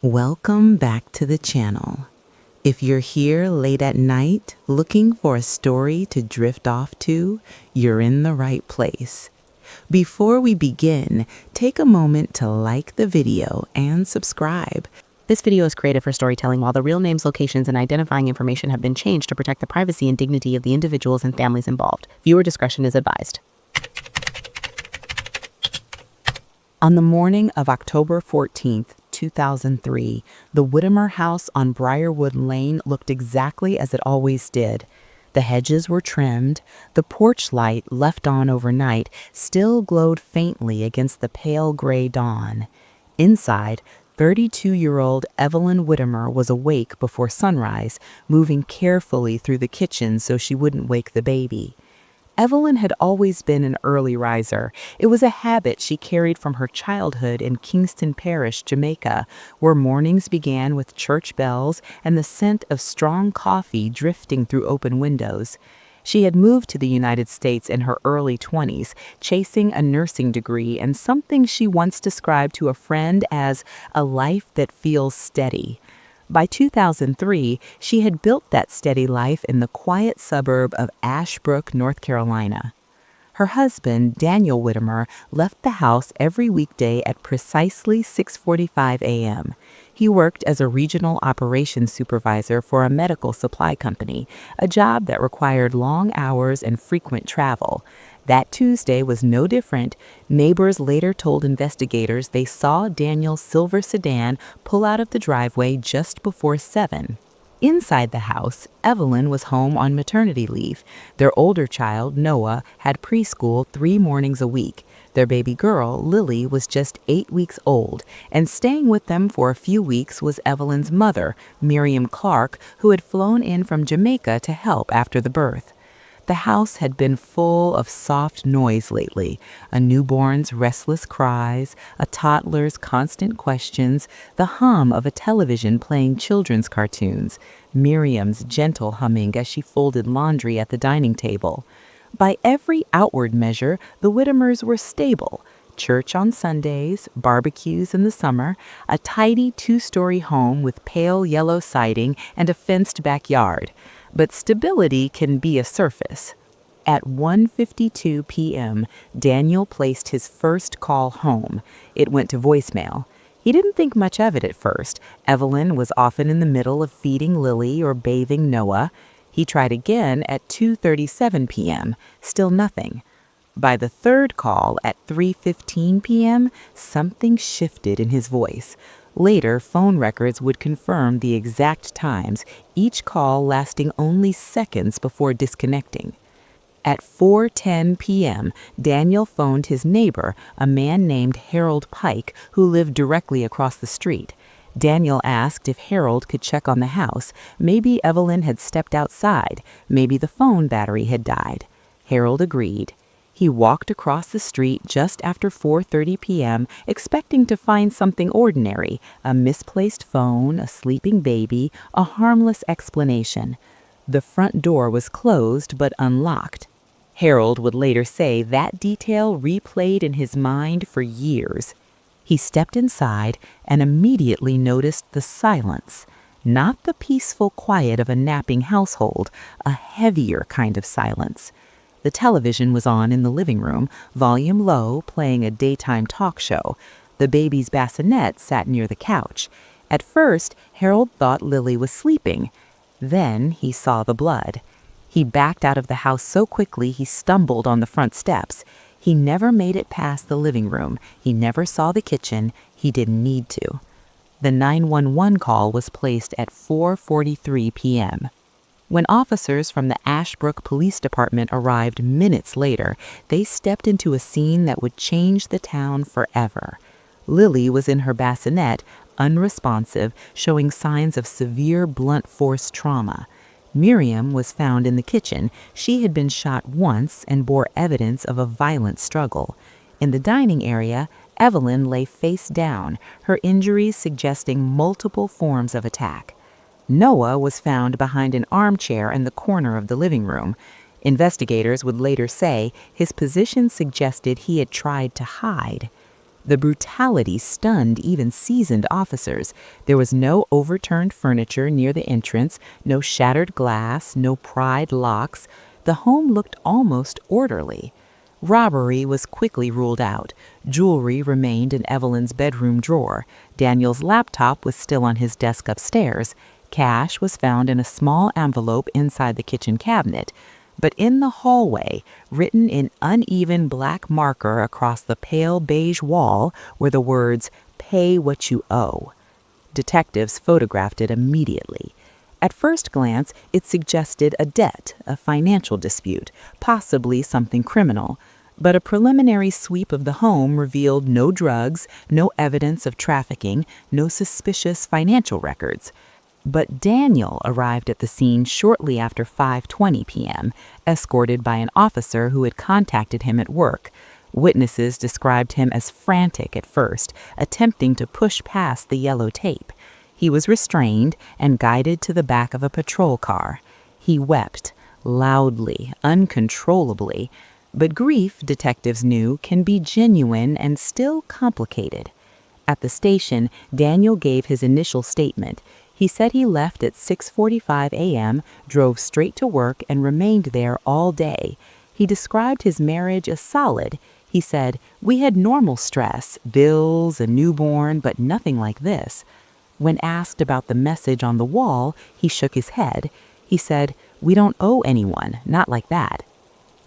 Welcome back to the channel. If you're here late at night looking for a story to drift off to, you're in the right place. Before we begin, take a moment to like the video and subscribe. This video is created for storytelling while the real names, locations, and identifying information have been changed to protect the privacy and dignity of the individuals and families involved. Viewer discretion is advised. On the morning of October 14th, 2003, the Whittemore house on Briarwood Lane looked exactly as it always did. The hedges were trimmed, the porch light left on overnight still glowed faintly against the pale gray dawn. Inside, 32-year-old Evelyn Whittemore was awake before sunrise, moving carefully through the kitchen so she wouldn't wake the baby. Evelyn had always been an early riser. It was a habit she carried from her childhood in Kingston Parish, Jamaica, where mornings began with church bells and the scent of strong coffee drifting through open windows. She had moved to the United States in her early 20s, chasing a nursing degree and something she once described to a friend as a life that feels steady. By 2003, she had built that steady life in the quiet suburb of Ashbrook, North Carolina. Her husband, Daniel Whittemore, left the house every weekday at precisely 6:45 a.m. He worked as a regional operations supervisor for a medical supply company, a job that required long hours and frequent travel. That Tuesday was no different. Neighbors later told investigators they saw Daniel's silver sedan pull out of the driveway just before 7. Inside the house, Evelyn was home on maternity leave. Their older child, Noah, had preschool 3 mornings a week. Their baby girl, Lily, was just 8 weeks old, and staying with them for a few weeks was Evelyn's mother, Miriam Clark, who had flown in from Jamaica to help after the birth. The house had been full of soft noise lately, a newborn's restless cries, a toddler's constant questions, the hum of a television playing children's cartoons, Miriam's gentle humming as she folded laundry at the dining table. By every outward measure, the Whittemores were stable. Church on Sundays, barbecues in the summer, a tidy 2-story home with pale yellow siding and a fenced backyard. But stability can be a surface. At 1:52 p.m., Daniel placed his first call home. It went to voicemail. He didn't think much of it at first. Evelyn was often in the middle of feeding Lily or bathing Noah. He tried again at 2:37 p.m., still nothing. By the third call at 3:15 p.m., something shifted in his voice. Later, phone records would confirm the exact times, each call lasting only seconds before disconnecting. At 4:10 p.m., Daniel phoned his neighbor, a man named Harold Pike, who lived directly across the street. Daniel asked if Harold could check on the house. Maybe Evelyn had stepped outside. Maybe the phone battery had died. Harold agreed. He walked across the street just after 4:30 p.m., expecting to find something ordinary, a misplaced phone, a sleeping baby, a harmless explanation. The front door was closed but unlocked. Harold would later say that detail replayed in his mind for years. He stepped inside and immediately noticed the silence. Not the peaceful quiet of a napping household, a heavier kind of silence. The television was on in the living room, volume low, playing a daytime talk show. The baby's bassinet sat near the couch. At first, Harold thought Lily was sleeping. Then he saw the blood. He backed out of the house so quickly he stumbled on the front steps. He never made it past the living room. He never saw the kitchen. He didn't need to. The 911 call was placed at 4:43 p.m. When officers from the Ashbrook Police Department arrived minutes later, they stepped into a scene that would change the town forever. Lily was in her bassinet, unresponsive, showing signs of severe blunt force trauma. Miriam was found in the kitchen. She had been shot once and bore evidence of a violent struggle. In the dining area, Evelyn lay face down, her injuries suggesting multiple forms of attack. Noah was found behind an armchair in the corner of the living room. Investigators would later say his position suggested he had tried to hide. The brutality stunned even seasoned officers. There was no overturned furniture near the entrance, no shattered glass, no pried locks. The home looked almost orderly. Robbery was quickly ruled out. Jewelry remained in Evelyn's bedroom drawer. Daniel's laptop was still on his desk upstairs. Cash was found in a small envelope inside the kitchen cabinet. But in the hallway, written in uneven black marker across the pale beige wall, were the words, "Pay what you owe." Detectives photographed it immediately. At first glance, it suggested a debt, a financial dispute, possibly something criminal. But a preliminary sweep of the home revealed no drugs, no evidence of trafficking, no suspicious financial records. But Daniel arrived at the scene shortly after 5:20 p.m., escorted by an officer who had contacted him at work. Witnesses described him as frantic at first, attempting to push past the yellow tape. He was restrained and guided to the back of a patrol car. He wept, loudly, uncontrollably. But grief, detectives knew, can be genuine and still complicated. At the station, Daniel gave his initial statement. He said he left at 6:45 a.m., drove straight to work, and remained there all day. He described his marriage as solid. He said, "We had normal stress, bills, a newborn, but nothing like this." When asked about the message on the wall, he shook his head. He said, "We don't owe anyone, not like that."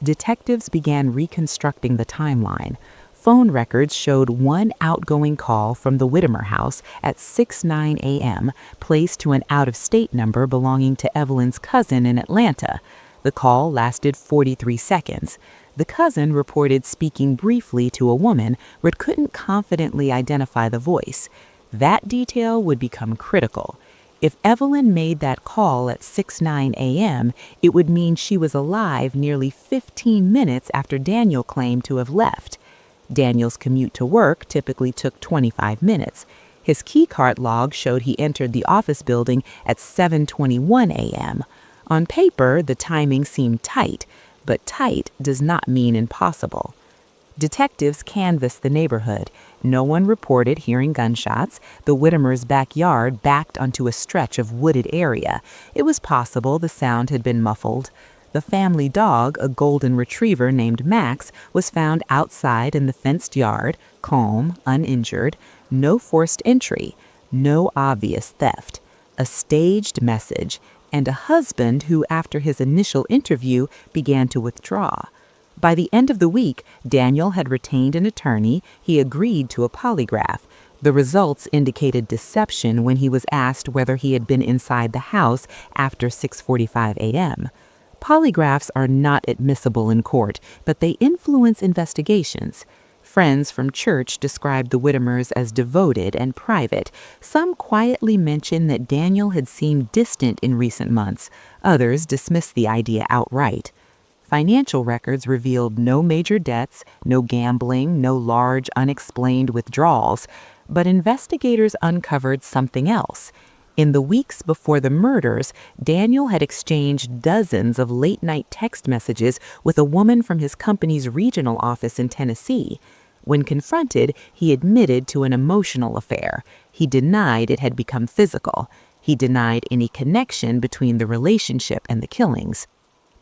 Detectives began reconstructing the timeline. Phone records showed one outgoing call from the Whittemore house at 6:09 a.m., placed to an out-of-state number belonging to Evelyn's cousin in Atlanta. The call lasted 43 seconds. The cousin reported speaking briefly to a woman, but couldn't confidently identify the voice. That detail would become critical. If Evelyn made that call at 6:09 a.m., it would mean she was alive nearly 15 minutes after Daniel claimed to have left. Daniel's commute to work typically took 25 minutes. His keycard log showed he entered the office building at 7:21 a.m. On paper, the timing seemed tight, but tight does not mean impossible. Detectives canvassed the neighborhood. No one reported hearing gunshots. The Whittemers' backyard backed onto a stretch of wooded area. It was possible the sound had been muffled. The family dog, a golden retriever named Max, was found outside in the fenced yard, calm, uninjured, no forced entry, no obvious theft, a staged message, and a husband who, after his initial interview, began to withdraw. By the end of the week, Daniel had retained an attorney. He agreed to a polygraph. The results indicated deception when he was asked whether he had been inside the house after 6:45 a.m. Polygraphs are not admissible in court, but they influence investigations. Friends from church described the Whittemers as devoted and private. Some quietly mentioned that Daniel had seemed distant in recent months. Others dismissed the idea outright. Financial records revealed no major debts, no gambling, no large unexplained withdrawals. But investigators uncovered something else. In the weeks before the murders, Daniel had exchanged dozens of late-night text messages with a woman from his company's regional office in Tennessee. When confronted, he admitted to an emotional affair. He denied it had become physical. He denied any connection between the relationship and the killings.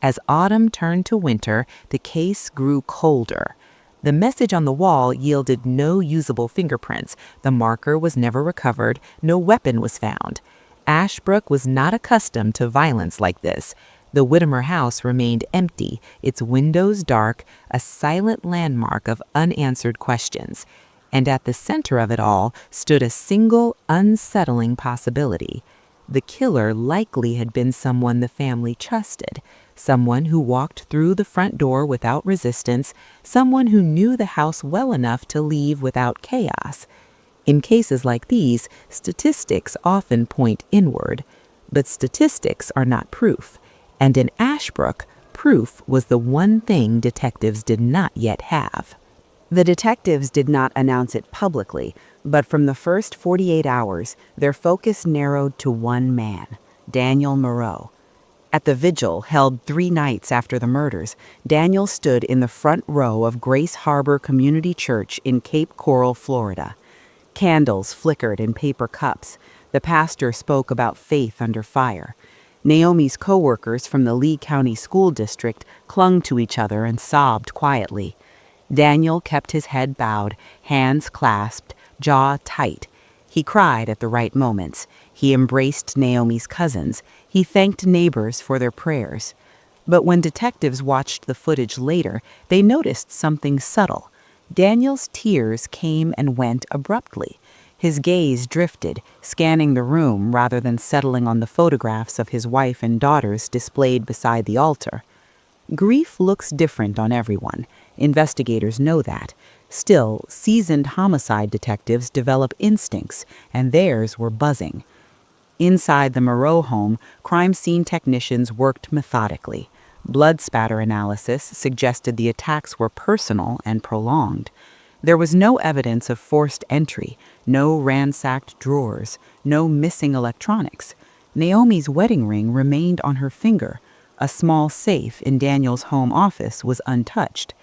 As autumn turned to winter, the case grew colder. The message on the wall yielded no usable fingerprints. The marker was never recovered. No weapon was found. Ashbrook was not accustomed to violence like this. The Whittemore house remained empty, its windows dark, a silent landmark of unanswered questions. And at the center of it all stood a single, unsettling possibility. The killer likely had been someone the family trusted, someone who walked through the front door without resistance, someone who knew the house well enough to leave without chaos. In cases like these, statistics often point inward, but statistics are not proof. And in Ashbrook, proof was the one thing detectives did not yet have. The detectives did not announce it publicly, but from the first 48 hours, their focus narrowed to one man, Daniel Moreau. At the vigil, held 3 nights after the murders, Daniel stood in the front row of Grace Harbor Community Church in Cape Coral, Florida. Candles flickered in paper cups. The pastor spoke about faith under fire. Naomi's co-workers from the Lee County School District clung to each other and sobbed quietly. Daniel kept his head bowed, hands clasped, jaw tight. He cried at the right moments. He embraced Naomi's cousins. He thanked neighbors for their prayers. But when detectives watched the footage later, they noticed something subtle. Daniel's tears came and went abruptly. His gaze drifted, scanning the room rather than settling on the photographs of his wife and daughters displayed beside the altar. Grief looks different on everyone. Investigators know that. Still, seasoned homicide detectives develop instincts, and theirs were buzzing. Inside the Moreau home, crime scene technicians worked methodically. Blood spatter analysis suggested the attacks were personal and prolonged. There was no evidence of forced entry, no ransacked drawers, no missing electronics. Naomi's wedding ring remained on her finger. A small safe in Daniel's home office was untouched.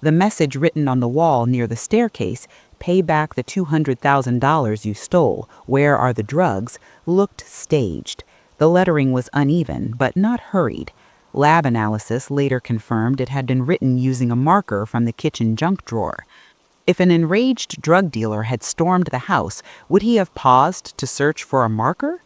The message written on the wall near the staircase, "Pay back the $200,000 you stole. Where are the drugs?" looked staged. The lettering was uneven, but not hurried. Lab analysis later confirmed it had been written using a marker from the kitchen junk drawer. If an enraged drug dealer had stormed the house, would he have paused to search for a marker?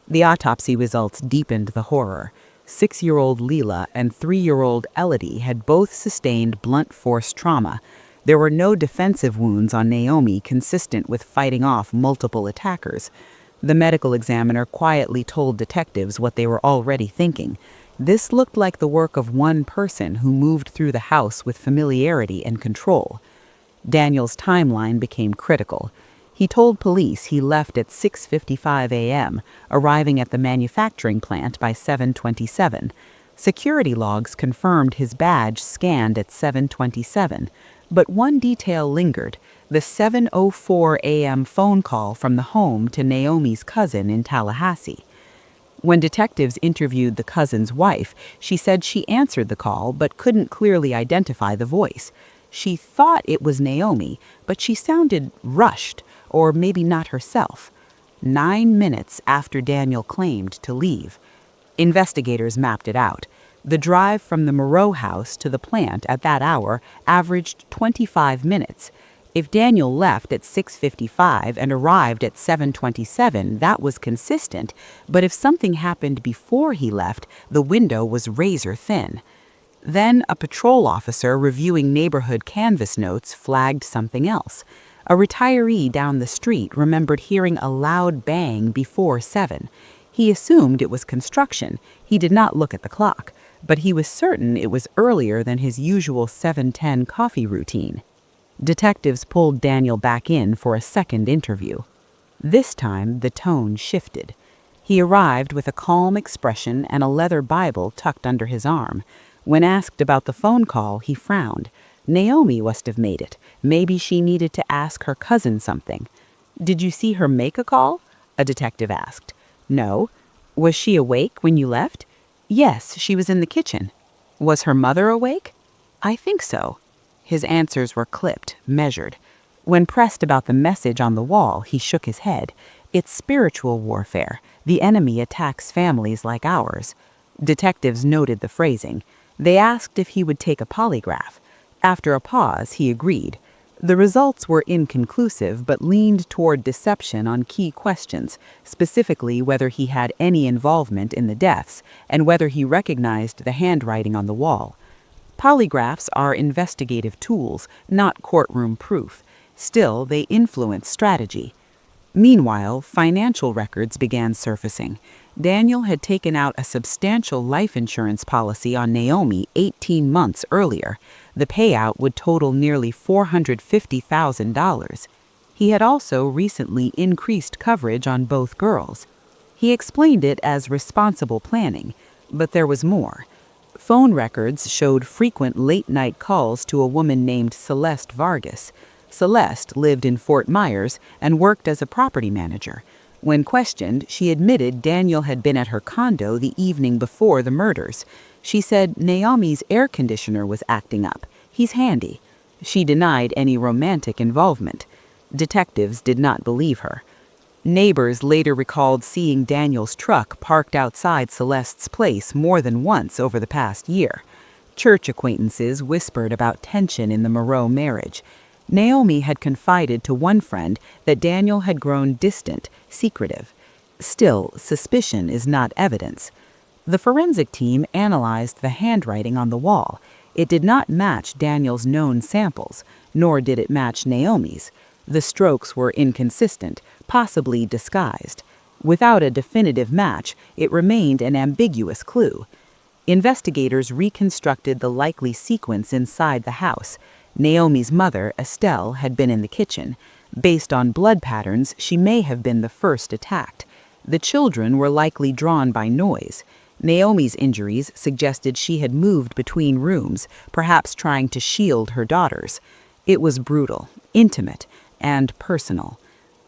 The autopsy results deepened the horror. 6-year-old Leela and 3-year-old Elodie had both sustained blunt force trauma. There were no defensive wounds on Naomi consistent with fighting off multiple attackers. The medical examiner quietly told detectives what they were already thinking. This looked like the work of one person who moved through the house with familiarity and control. Daniel's timeline became critical. He told police he left at 6:55 a.m., arriving at the manufacturing plant by 7:27. Security logs confirmed his badge scanned at 7:27, but one detail lingered: the 7:04 a.m. phone call from the home to Naomi's cousin in Tallahassee. When detectives interviewed the cousin's wife, she said she answered the call but couldn't clearly identify the voice. She thought it was Naomi, but she sounded rushed, or maybe not herself. 9 minutes after Daniel claimed to leave. Investigators mapped it out. The drive from the Moreau house to the plant at that hour averaged 25 minutes. If Daniel left at 6:55 and arrived at 7:27, that was consistent, but if something happened before he left, the window was razor thin. Then a patrol officer reviewing neighborhood canvas notes flagged something else. A retiree down the street remembered hearing a loud bang before 7. He assumed it was construction. He did not look at the clock, but he was certain it was earlier than his usual 7:10 coffee routine. Detectives pulled Daniel back in for a second interview. This time, the tone shifted. He arrived with a calm expression and a leather Bible tucked under his arm. When asked about the phone call, he frowned. Naomi must have made it. Maybe she needed to ask her cousin something. "Did you see her make a call?" a detective asked. "No." "Was she awake when you left?" "Yes, she was in the kitchen." "Was her mother awake?" "I think so." His answers were clipped, measured. When pressed about the message on the wall, he shook his head. "It's spiritual warfare. The enemy attacks families like ours." Detectives noted the phrasing. They asked if he would take a polygraph. After a pause, he agreed. The results were inconclusive but leaned toward deception on key questions, specifically whether he had any involvement in the deaths and whether he recognized the handwriting on the wall. Polygraphs are investigative tools, not courtroom proof. Still, they influence strategy. Meanwhile, financial records began surfacing. Daniel had taken out a substantial life insurance policy on Naomi 18 months earlier. The payout would total nearly $450,000. He had also recently increased coverage on both girls. He explained it as responsible planning, but there was more. Phone records showed frequent late-night calls to a woman named Celeste Vargas. Celeste lived in Fort Myers and worked as a property manager. When questioned, she admitted Daniel had been at her condo the evening before the murders. She said Naomi's air conditioner was acting up. He's handy. She denied any romantic involvement. Detectives did not believe her. Neighbors later recalled seeing Daniel's truck parked outside Celeste's place more than once over the past year. Church acquaintances whispered about tension in the Moreau marriage. Naomi had confided to one friend that Daniel had grown distant, secretive. Still, suspicion is not evidence. The forensic team analyzed the handwriting on the wall. It did not match Daniel's known samples, nor did it match Naomi's. The strokes were inconsistent, possibly disguised. Without a definitive match, it remained an ambiguous clue. Investigators reconstructed the likely sequence inside the house. Naomi's mother, Estelle, had been in the kitchen. Based on blood patterns, she may have been the first attacked. The children were likely drawn by noise. Naomi's injuries suggested she had moved between rooms, perhaps trying to shield her daughters. It was brutal, intimate, and personal.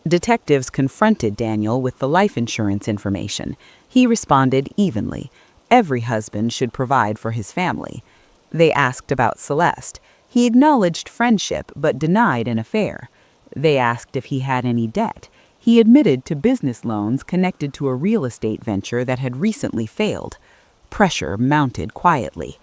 Detectives confronted Daniel with the life insurance information. He responded evenly. Every husband should provide for his family. They asked about Celeste. He acknowledged friendship but denied an affair. They asked if he had any debt. He admitted to business loans connected to a real estate venture that had recently failed. Pressure mounted quietly.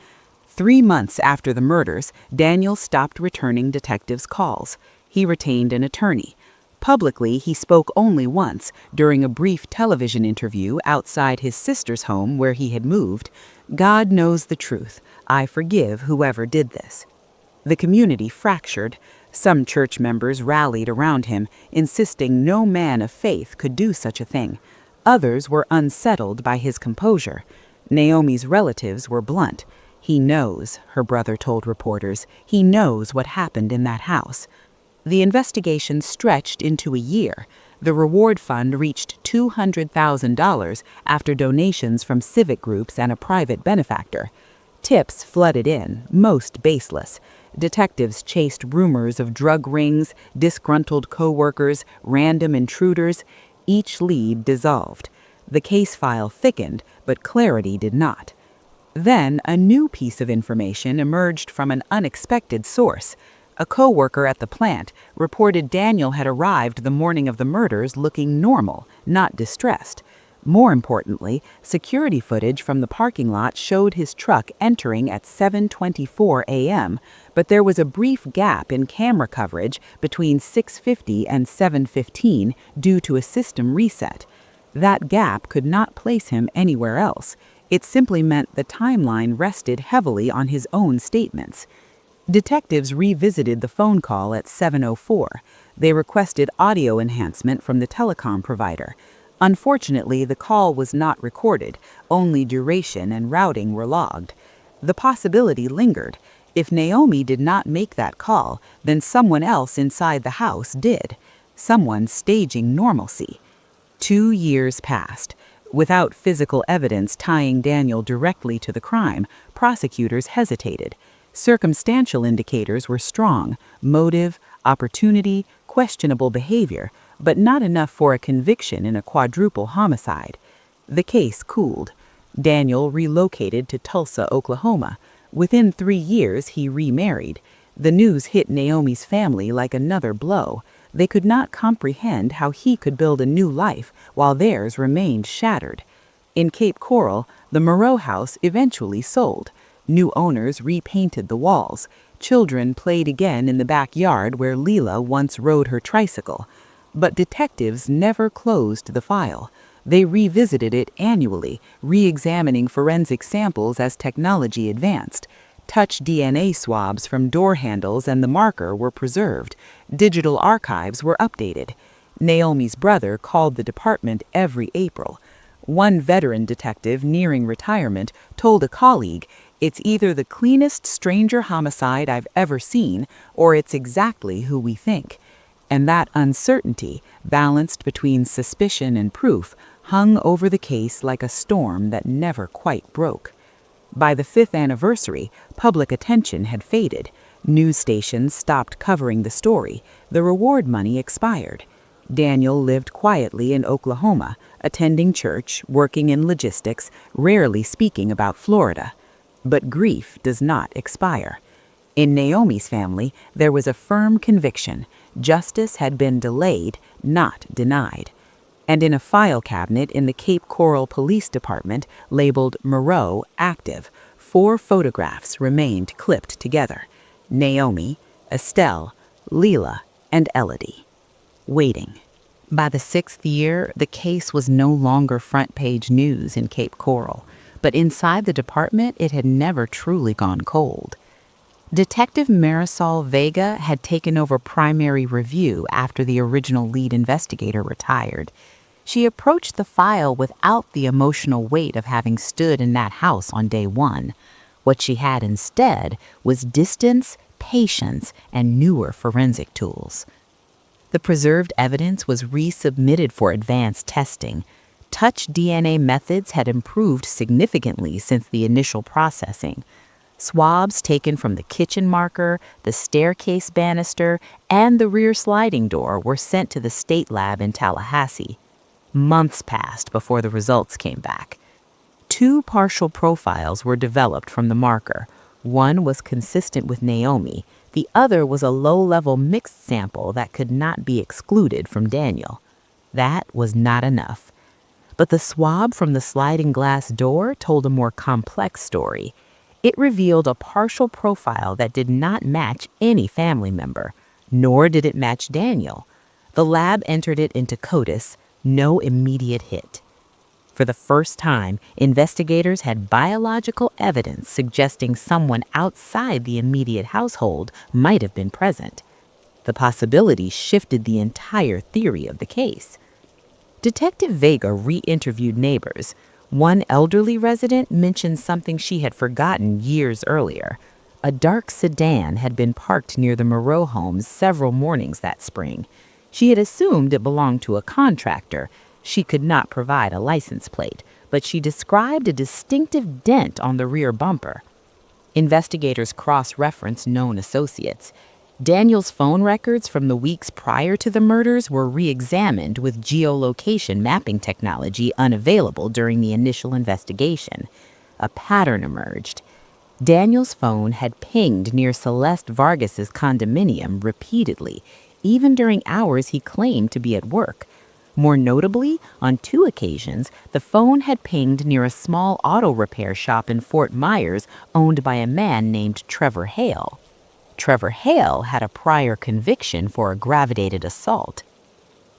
3 months after the murders, Daniel stopped returning detectives' calls. He retained an attorney. Publicly, he spoke only once, during a brief television interview outside his sister's home where he had moved. God knows the truth. I forgive whoever did this. The community fractured. Some church members rallied around him, insisting no man of faith could do such a thing. Others were unsettled by his composure. Naomi's relatives were blunt. He knows, her brother told reporters. He knows what happened in that house. The investigation stretched into a year. The reward fund reached $200,000 after donations from civic groups and a private benefactor. Tips flooded in, most baseless. Detectives chased rumors of drug rings, disgruntled co-workers, random intruders. Each lead dissolved. The case file thickened, but clarity did not. Then a new piece of information emerged from an unexpected source. A co-worker at the plant reported Daniel had arrived the morning of the murders looking normal, not distressed. More importantly, security footage from the parking lot showed his truck entering at 7:24 a.m., but there was a brief gap in camera coverage between 6:50 and 7:15 due to a system reset. That gap could not place him anywhere else. It simply meant the timeline rested heavily on his own statements. Detectives revisited the phone call at 7:04. They requested audio enhancement from the telecom provider. Unfortunately, the call was not recorded. Only duration and routing were logged. The possibility lingered. If Naomi did not make that call, then someone else inside the house did. Someone staging normalcy. 2 years passed. Without physical evidence tying Daniel directly to the crime, prosecutors hesitated. Circumstantial indicators were strong: motive, opportunity, questionable behavior, but not enough for a conviction in a quadruple homicide. The case cooled. Daniel relocated to Tulsa, Oklahoma. Within 3 years, he remarried. The news hit Naomi's family like another blow. They could not comprehend how he could build a new life while theirs remained shattered. In Cape Coral, the Moreau house eventually sold. New owners repainted the walls. Children played again in the backyard where Leela once rode her tricycle. But detectives never closed the file. They revisited it annually, re-examining forensic samples as technology advanced. Touch DNA swabs from door handles and the marker were preserved. Digital archives were updated. Naomi's brother called the department every April. One veteran detective nearing retirement told a colleague, "It's either the cleanest stranger homicide I've ever seen, or it's exactly who we think." And that uncertainty, balanced between suspicion and proof, hung over the case like a storm that never quite broke. By the 5th anniversary, public attention had faded. News stations stopped covering the story. The reward money expired. Daniel lived quietly in Oklahoma, attending church, working in logistics, rarely speaking about Florida. But grief does not expire. In Naomi's family, there was a firm conviction justice had been delayed, not denied. And in a file cabinet in the Cape Coral Police Department, labeled Moreau Active, 4 photographs remained clipped together: Naomi, Estelle, Leela, and Elodie. Waiting. By the 6th year, the case was no longer front-page news in Cape Coral, but inside the department it had never truly gone cold. Detective Marisol Vega had taken over primary review after the original lead investigator retired. She approached the file without the emotional weight of having stood in that house on day 1. What she had instead was distance, patience, and newer forensic tools. The preserved evidence was resubmitted for advanced testing. Touch DNA methods had improved significantly since the initial processing. Swabs taken from the kitchen marker, the staircase banister, and the rear sliding door were sent to the state lab in Tallahassee. Months passed before the results came back. 2 partial profiles were developed from the marker. One was consistent with Naomi. The other was a low-level mixed sample that could not be excluded from Daniel. That was not enough. But the swab from the sliding glass door told a more complex story. It revealed a partial profile that did not match any family member, nor did it match Daniel. The lab entered it into CODIS, no immediate hit. For the first time, investigators had biological evidence suggesting someone outside the immediate household might have been present. The possibility shifted the entire theory of the case. Detective Vega re-interviewed neighbors. One elderly resident mentioned something she had forgotten years earlier. A dark sedan had been parked near the Moreau homes several mornings that spring. She had assumed it belonged to a contractor. She could not provide a license plate, but she described a distinctive dent on the rear bumper. Investigators cross-referenced known associates. Daniel's phone records from the weeks prior to the murders were re-examined with geolocation mapping technology unavailable during the initial investigation. A pattern emerged. Daniel's phone had pinged near Celeste Vargas's condominium repeatedly, even during hours he claimed to be at work. More notably, on 2 occasions, the phone had pinged near a small auto repair shop in Fort Myers owned by a man named Trevor Hale. Trevor Hale had a prior conviction for aggravated assault.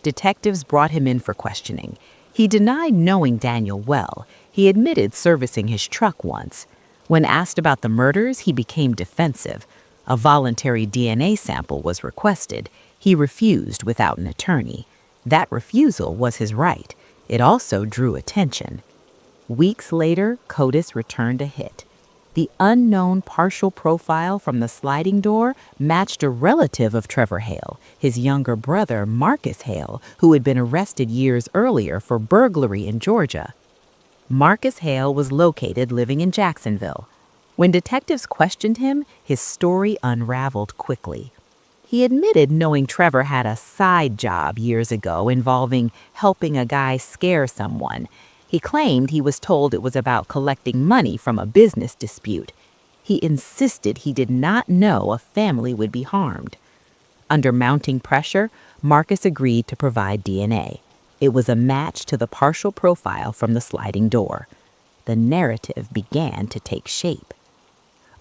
Detectives brought him in for questioning. He denied knowing Daniel well. He admitted servicing his truck once. When asked about the murders, he became defensive. A voluntary DNA sample was requested. He refused without an attorney. That refusal was his right. It also drew attention. Weeks later, CODIS returned a hit. The unknown partial profile from the sliding door matched a relative of Trevor Hale, his younger brother, Marcus Hale, who had been arrested years earlier for burglary in Georgia. Marcus Hale was located living in Jacksonville. When detectives questioned him, his story unraveled quickly. He admitted knowing Trevor had a side job years ago involving helping a guy scare someone. He claimed he was told it was about collecting money from a business dispute. He insisted he did not know a family would be harmed. Under mounting pressure, Marcus agreed to provide DNA. It was a match to the partial profile from the sliding door. The narrative began to take shape.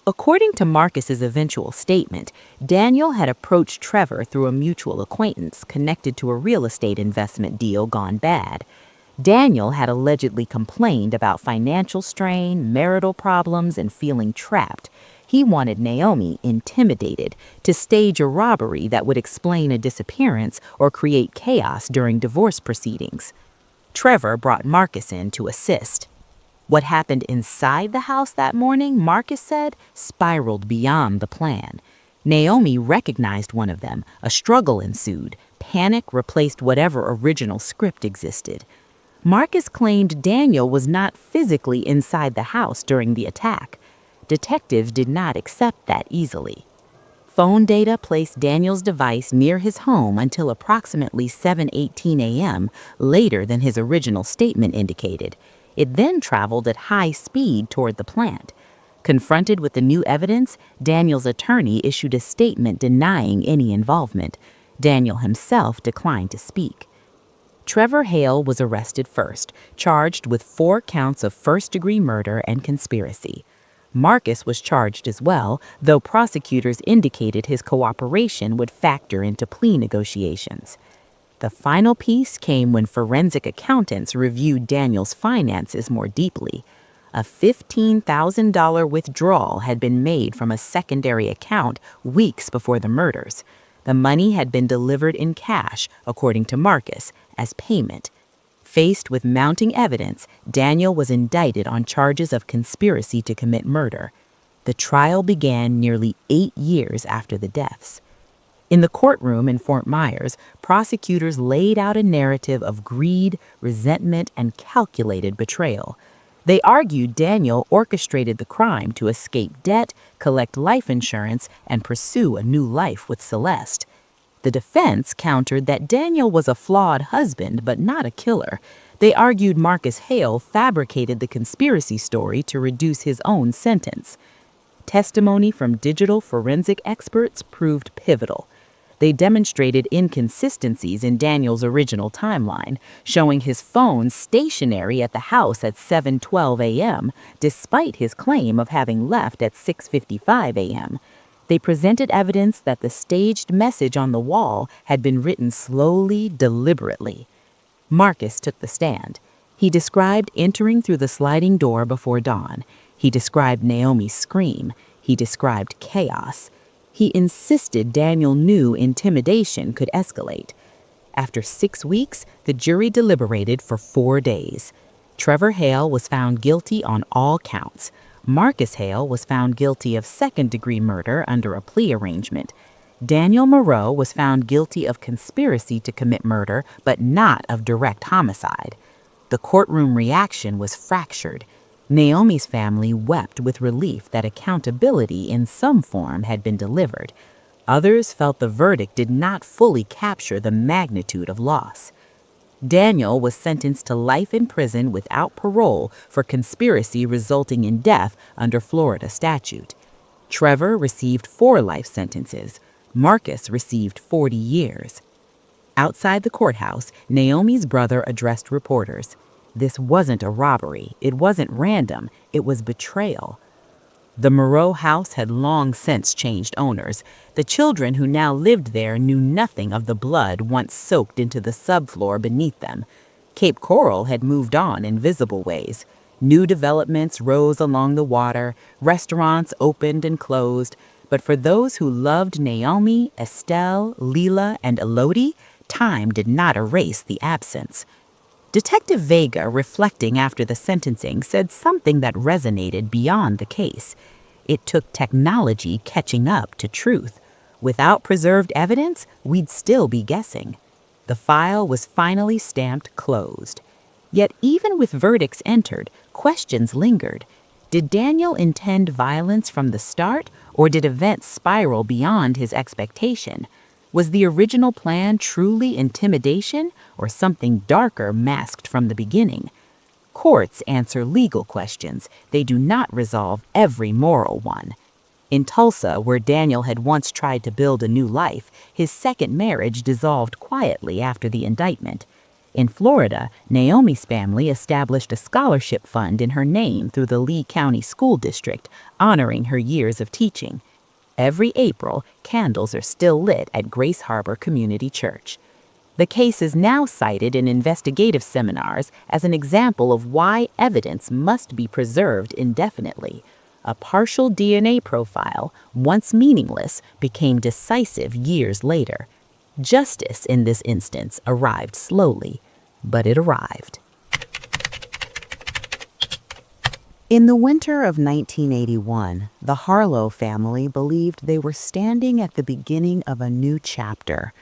According to Marcus's eventual statement, Daniel had approached Trevor through a mutual acquaintance connected to a real estate investment deal gone bad. Daniel had allegedly complained about financial strain, marital problems, and feeling trapped. He wanted Naomi intimidated to stage a robbery that would explain a disappearance or create chaos during divorce proceedings. Trevor brought Marcus in to assist. What happened inside the house that morning, Marcus said, spiraled beyond the plan. Naomi recognized one of them. A struggle ensued. Panic replaced whatever original script existed. Marcus claimed Daniel was not physically inside the house during the attack. Detectives did not accept that easily. Phone data placed Daniel's device near his home until approximately 7:18 a.m., later than his original statement indicated. It then traveled at high speed toward the plant. Confronted with the new evidence, Daniel's attorney issued a statement denying any involvement. Daniel himself declined to speak. Trevor Hale was arrested first, charged with 4 counts of first-degree murder and conspiracy. Marcus was charged as well, though prosecutors indicated his cooperation would factor into plea negotiations. The final piece came when forensic accountants reviewed Daniel's finances more deeply. A $15,000 withdrawal had been made from a secondary account weeks before the murders. The money had been delivered in cash, according to Marcus, as payment. Faced with mounting evidence, Daniel was indicted on charges of conspiracy to commit murder. The trial began nearly 8 years after the deaths. In the courtroom in Fort Myers, prosecutors laid out a narrative of greed, resentment, and calculated betrayal. They argued Daniel orchestrated the crime to escape debt, collect life insurance, and pursue a new life with Celeste. The defense countered that Daniel was a flawed husband but not a killer. They argued Marcus Hale fabricated the conspiracy story to reduce his own sentence. Testimony from digital forensic experts proved pivotal. They demonstrated inconsistencies in Daniel's original timeline, showing his phone stationary at the house at 7:12 a.m., despite his claim of having left at 6:55 a.m. They presented evidence that the staged message on the wall had been written slowly, deliberately. Marcus took the stand. He described entering through the sliding door before dawn. He described Naomi's scream. He described chaos. He insisted Daniel knew intimidation could escalate. After 6 weeks, the jury deliberated for 4 days. Trevor Hale was found guilty on all counts. Marcus Hale was found guilty of second-degree murder under a plea arrangement. Daniel Moreau was found guilty of conspiracy to commit murder, but not of direct homicide. The courtroom reaction was fractured. Naomi's family wept with relief that accountability in some form had been delivered. Others felt the verdict did not fully capture the magnitude of loss. Daniel was sentenced to life in prison without parole for conspiracy resulting in death under Florida statute. Trevor received 4 life sentences. Marcus received 40 years. Outside the courthouse, Naomi's brother addressed reporters. This wasn't a robbery. It wasn't random. It was betrayal. The Moreau house had long since changed owners. The children who now lived there knew nothing of the blood once soaked into the subfloor beneath them. Cape Coral had moved on in visible ways. New developments rose along the water, restaurants opened and closed, but for those who loved Naomi, Estelle, Leela, and Elodie, time did not erase the absence. Detective Vega, reflecting after the sentencing, said something that resonated beyond the case. It took technology catching up to truth. Without preserved evidence, we'd still be guessing. The file was finally stamped closed. Yet even with verdicts entered, questions lingered. Did Daniel intend violence from the start, or did events spiral beyond his expectation? Was the original plan truly intimidation, or something darker masked from the beginning? Courts answer legal questions. They do not resolve every moral one. In Tulsa, where Daniel had once tried to build a new life, his second marriage dissolved quietly after the indictment. In Florida, Naomi's family established a scholarship fund in her name through the Lee County School District, honoring her years of teaching. Every April, candles are still lit at Grace Harbor Community Church. The case is now cited in investigative seminars as an example of why evidence must be preserved indefinitely. A partial DNA profile, once meaningless, became decisive years later. Justice in this instance arrived slowly, but it arrived. In the winter of 1981, the Harlow family believed they were standing at the beginning of a new chapter.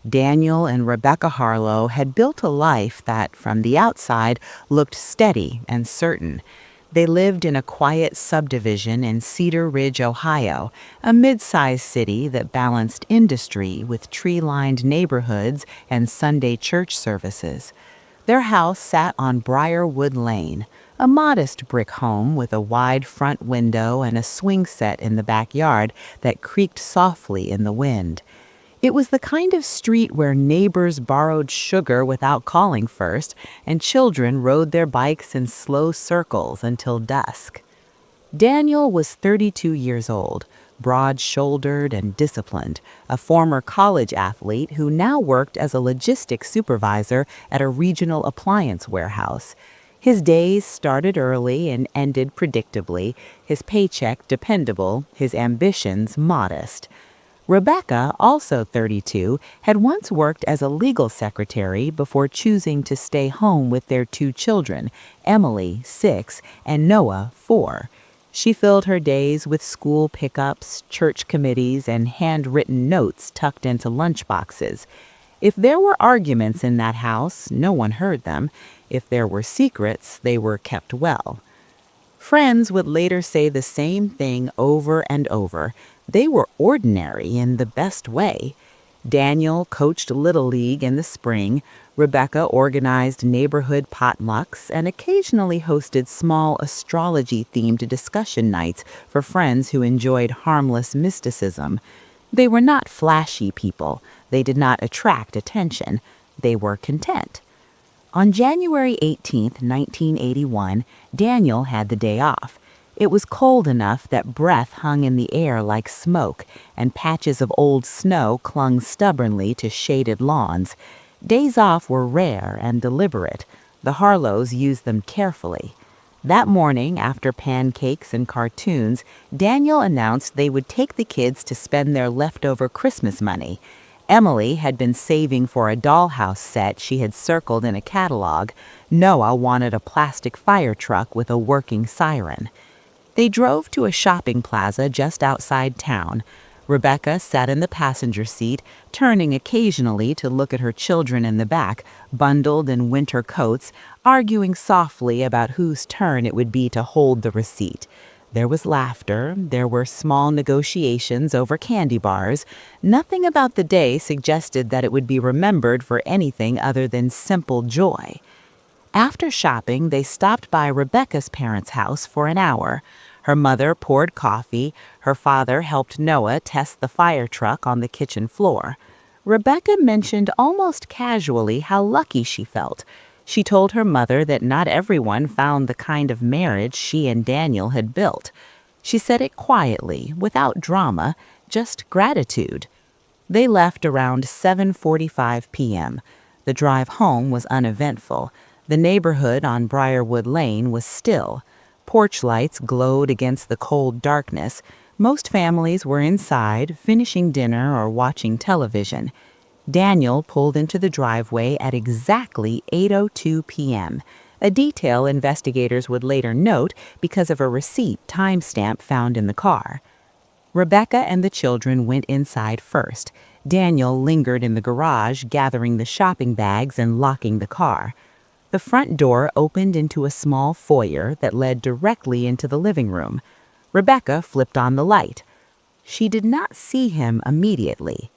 Daniel and Rebecca Harlow had built a life that, from the outside, looked steady and certain. They lived in a quiet subdivision in Cedar Ridge, Ohio, a mid-sized city that balanced industry with tree-lined neighborhoods and Sunday church services. Their house sat on Briarwood Lane, a modest brick home with a wide front window and a swing set in the backyard that creaked softly in the wind. It was the kind of street where neighbors borrowed sugar without calling first, and children rode their bikes in slow circles until dusk. Daniel was 32 years old, broad-shouldered and disciplined, a former college athlete who now worked as a logistics supervisor at a regional appliance warehouse. His days started early and ended predictably, his paycheck dependable, his ambitions modest. Rebecca, also 32, had once worked as a legal secretary before choosing to stay home with their two children, Emily, 6, and Noah, 4. She filled her days with school pickups, church committees, and handwritten notes tucked into lunchboxes. If there were arguments in that house, no one heard them. If there were secrets, they were kept well. Friends would later say the same thing over and over. They were ordinary in the best way. Daniel coached Little League in the spring, Rebecca organized neighborhood potlucks, and occasionally hosted small astrology-themed discussion nights for friends who enjoyed harmless mysticism. They were not flashy people. They did not attract attention. They were content. On January 18, 1981, Daniel had the day off. It was cold enough that breath hung in the air like smoke, and patches of old snow clung stubbornly to shaded lawns. Days off were rare and deliberate. The Harlows used them carefully. That morning, after pancakes and cartoons, Daniel announced they would take the kids to spend their leftover Christmas money. Emily had been saving for a dollhouse set she had circled in a catalog. Noah wanted a plastic fire truck with a working siren. They drove to a shopping plaza just outside town. Rebecca sat in the passenger seat, turning occasionally to look at her children in the back, bundled in winter coats, arguing softly about whose turn it would be to hold the receipt. There was laughter. There were small negotiations over candy bars. Nothing about the day suggested that it would be remembered for anything other than simple joy. After shopping, they stopped by Rebecca's parents' house for an hour. Her mother poured coffee. Her father helped Noah test the fire truck on the kitchen floor. Rebecca mentioned almost casually how lucky she felt. She told her mother that not everyone found the kind of marriage she and Daniel had built. She said it quietly, without drama, just gratitude. They left around 7:45 p.m. The drive home was uneventful. The neighborhood on Briarwood Lane was still. Porch lights glowed against the cold darkness. Most families were inside, finishing dinner or watching television. Daniel pulled into the driveway at exactly 8:02 p.m., a detail investigators would later note because of a receipt timestamp found in the car. Rebecca and the children went inside first. Daniel lingered in the garage, gathering the shopping bags and locking the car. The front door opened into a small foyer that led directly into the living room. Rebecca flipped on the light. She did not see him immediately.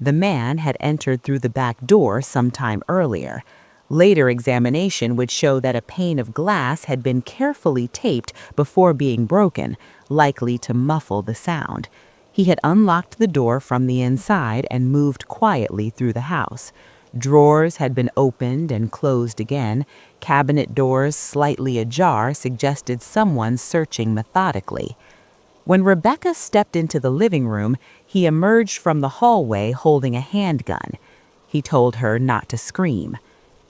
The man had entered through the back door some time earlier. Later examination would show that a pane of glass had been carefully taped before being broken, likely to muffle the sound. He had unlocked the door from the inside and moved quietly through the house. Drawers had been opened and closed again. Cabinet doors slightly ajar suggested someone searching methodically. When Rebecca stepped into the living room, he emerged from the hallway holding a handgun. He told her not to scream.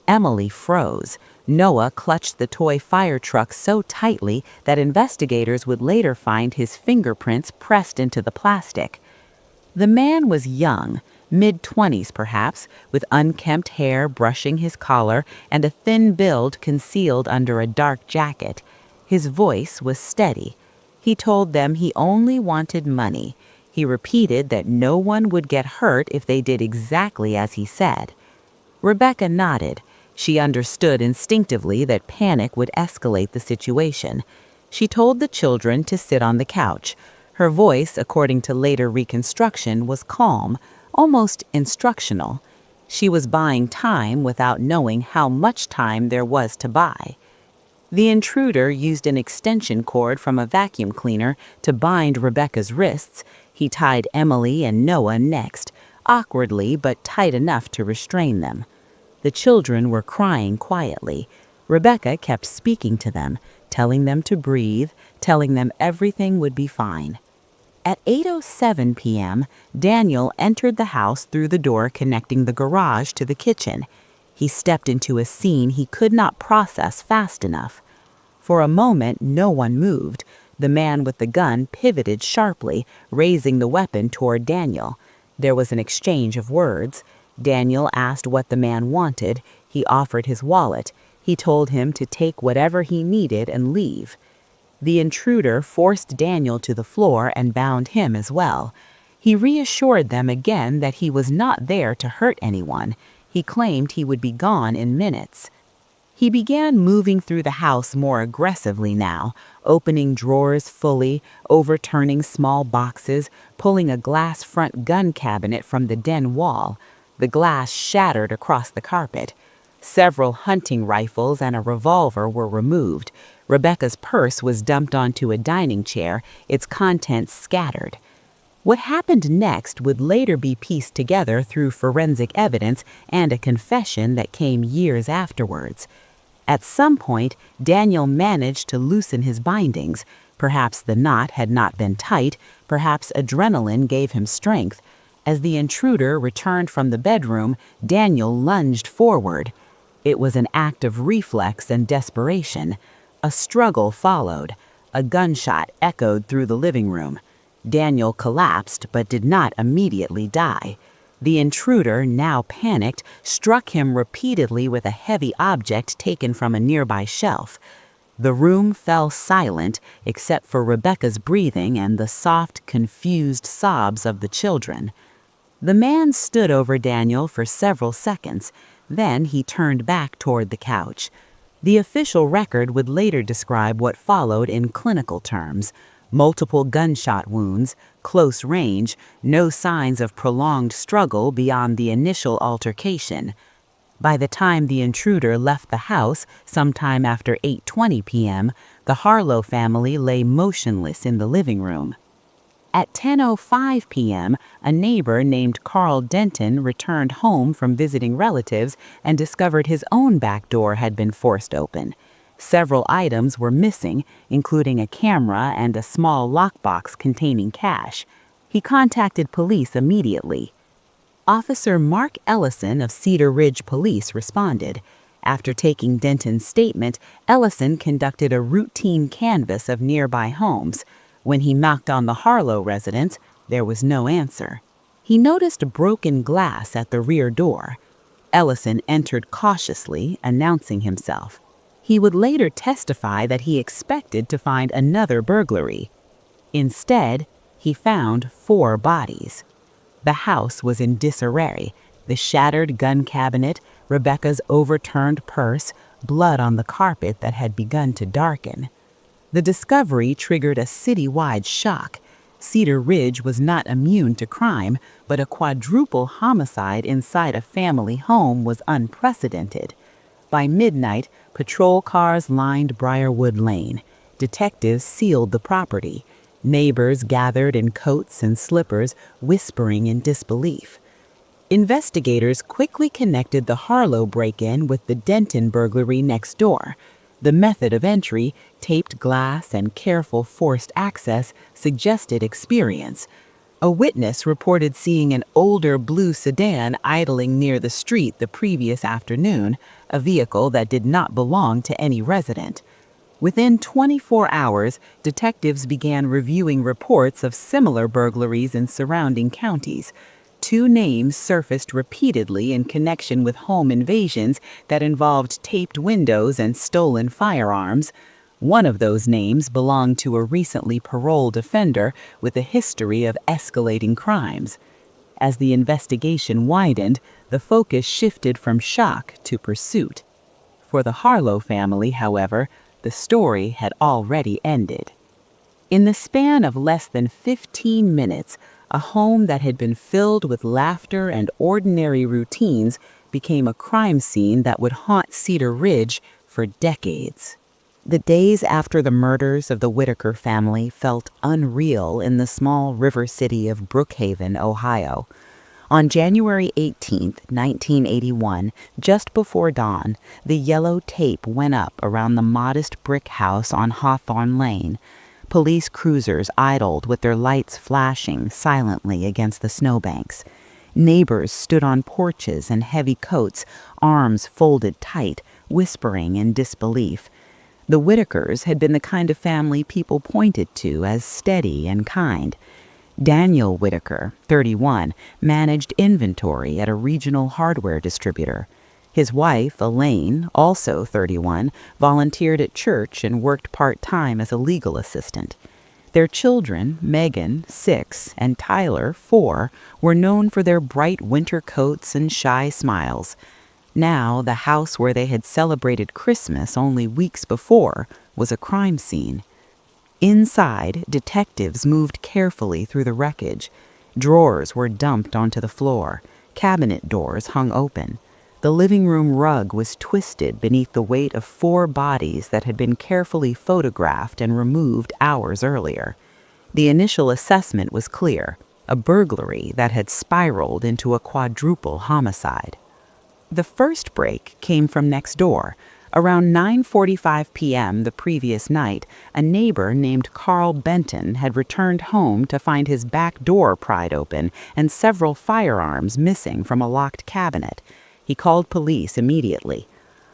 Emily froze. Noah clutched the toy fire truck so tightly that investigators would later find his fingerprints pressed into the plastic. The man was young, mid-20s perhaps, with unkempt hair brushing his collar and a thin build concealed under a dark jacket. His voice was steady. He told them he only wanted money. He repeated that no one would get hurt if they did exactly as he said. Rebecca nodded. She understood instinctively that panic would escalate the situation. She told the children to sit on the couch. Her voice, according to later reconstruction, was calm, almost instructional. She was buying time without knowing how much time there was to buy. The intruder used an extension cord from a vacuum cleaner to bind Rebecca's wrists. He tied Emily and Noah next, awkwardly but tight enough to restrain them. The children were crying quietly. Rebecca kept speaking to them, telling them to breathe, telling them everything would be fine. At 8:07 p.m., Daniel entered the house through the door connecting the garage to the kitchen. He stepped into a scene he could not process fast enough. For a moment, no one moved. The man with the gun pivoted sharply, raising the weapon toward Daniel. There was an exchange of words. Daniel asked what the man wanted. He offered his wallet. He told him to take whatever he needed and leave. The intruder forced Daniel to the floor and bound him as well. He reassured them again that he was not there to hurt anyone. He claimed he would be gone in minutes. He began moving through the house more aggressively now, opening drawers fully, overturning small boxes, pulling a glass front gun cabinet from the den wall. The glass shattered across the carpet. Several hunting rifles and a revolver were removed. Rebecca's purse was dumped onto a dining chair, its contents scattered. What happened next would later be pieced together through forensic evidence and a confession that came years afterwards. At some point, Daniel managed to loosen his bindings. Perhaps the knot had not been tight, perhaps adrenaline gave him strength. As the intruder returned from the bedroom, Daniel lunged forward. It was an act of reflex and desperation. A struggle followed. A gunshot echoed through the living room. Daniel collapsed but did not immediately die. The intruder, now panicked, struck him repeatedly with a heavy object taken from a nearby shelf. The room fell silent except for Rebecca's breathing and the soft, confused sobs of the children. The man stood over Daniel for several seconds. Then he turned back toward the couch. The official record would later describe what followed in clinical terms: multiple gunshot wounds, close range, no signs of prolonged struggle beyond the initial altercation. By the time the intruder left the house, sometime after 8:20 p.m., the Harlow family lay motionless in the living room. At 10:05 p.m., a neighbor named Carl Denton returned home from visiting relatives and discovered his own back door had been forced open. Several items were missing, including a camera and a small lockbox containing cash. He contacted police immediately. Officer Mark Ellison of Cedar Ridge Police responded. After taking Denton's statement, Ellison conducted a routine canvass of nearby homes. When he knocked on the Harlow residence, there was no answer. He noticed broken glass at the rear door. Ellison entered cautiously, announcing himself. He would later testify that he expected to find another burglary. Instead, he found 4 bodies. The house was in disarray: the shattered gun cabinet, Rebecca's overturned purse, blood on the carpet that had begun to darken. The discovery triggered a citywide shock. Cedar Ridge was not immune to crime, but a quadruple homicide inside a family home was unprecedented. By midnight, patrol cars lined Briarwood Lane. Detectives sealed the property. Neighbors gathered in coats and slippers, whispering in disbelief. Investigators quickly connected the Harlow break-in with the Denton burglary next door. The method of entry, taped glass and careful forced access, suggested experience. A witness reported seeing an older blue sedan idling near the street the previous afternoon, a vehicle that did not belong to any resident. Within 24 hours, detectives began reviewing reports of similar burglaries in surrounding counties. 2 names surfaced repeatedly in connection with home invasions that involved taped windows and stolen firearms. One of those names belonged to a recently paroled offender with a history of escalating crimes. As the investigation widened, the focus shifted from shock to pursuit. For the Harlow family, however, the story had already ended. In the span of less than 15 minutes, a home that had been filled with laughter and ordinary routines became a crime scene that would haunt Cedar Ridge for decades. The days after the murders of the Whitaker family felt unreal in the small river city of Brookhaven, Ohio. On January 18, 1981, just before dawn, the yellow tape went up around the modest brick house on Hawthorne Lane. Police cruisers idled with their lights flashing silently against the snowbanks. Neighbors stood on porches in heavy coats, arms folded tight, whispering in disbelief. The Whitakers had been the kind of family people pointed to as steady and kind. Daniel Whitaker, 31, managed inventory at a regional hardware distributor. His wife, Elaine, also 31, volunteered at church and worked part-time as a legal assistant. Their children, Megan, 6, and Tyler, 4, were known for their bright winter coats and shy smiles. Now, the house where they had celebrated Christmas only weeks before was a crime scene. Inside, detectives moved carefully through the wreckage. Drawers were dumped onto the floor. Cabinet doors hung open. The living room rug was twisted beneath the weight of 4 bodies that had been carefully photographed and removed hours earlier. The initial assessment was clear: a burglary that had spiraled into a quadruple homicide. The first break came from next door. Around 9:45 p.m. the previous night, a neighbor named Carl Benton had returned home to find his back door pried open and several firearms missing from a locked cabinet. He called police immediately.